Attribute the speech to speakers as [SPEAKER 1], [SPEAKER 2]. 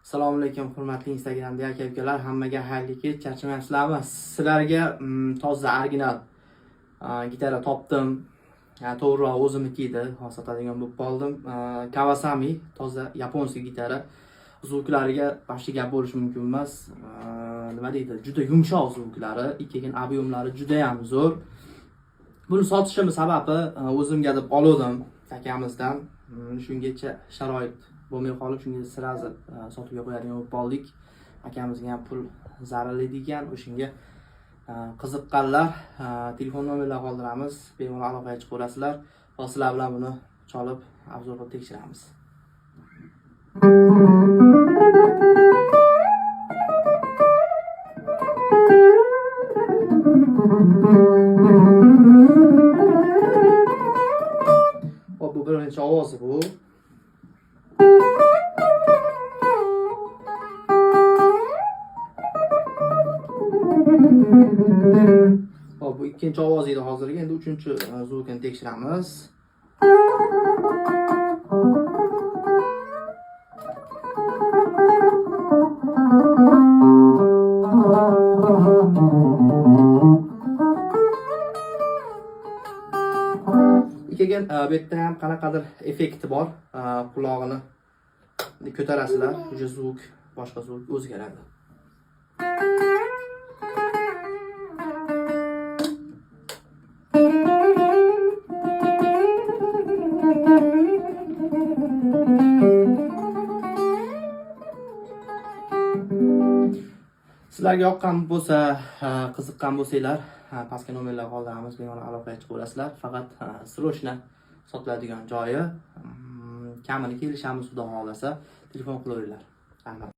[SPEAKER 1] Assalomu alaykum hurmatli Instagramdagi aka-ukalar, hammaga xayrli kech, charchamayapsizlarmi? Sizlarga toza original gitara topdim. To'g'riroq o'zimniki edi, sotadigan bo'lib qoldim. Kawasami toza yaponskiy gitara. Zvuklariga boshqa gap bo'lishi mumkin emas. Nima deydi? Juda yumshoq zvuklari, ikkigan ob'yomlari juda ham zo'r. Buni sotishim sababi o'zimga deb oldim akamizdan. Shungacha sharoit bo'lmay qolib, shunga sirazi sotuvga qo'yadigan bo'lib qoldik. Akamizga ham pul zararli ekan, o'shanga qiziqqanlar telefon nomerlarini qoldiramiz, bemalol aloqaga chiqib olasizlar. Va sizlar bilan buni cholib, obzor qilib tekshiramiz. Bu birinchi ovozi bu. Bu ikkinchi ovoz edi hozirgi, endi uchinchi zvukini tekshiramiz. Ikkigan bu yerda ham qanaqadir effekti bor. Qulog'ini ko'tarasizlar, o'sha zvuk, boshqa zvuk o'zgaradi. Sizlarga yoqqan bo'lsa, qiziqqan bo'lsanglar, pastga nomerlar qoldiramiz, bemalol aloqaga chiqib olasizlar. Faqat srochna sotiladigan joyi, kamini kelishamiz, xudo xolasa, telefon qilaveringlar. Rahmat.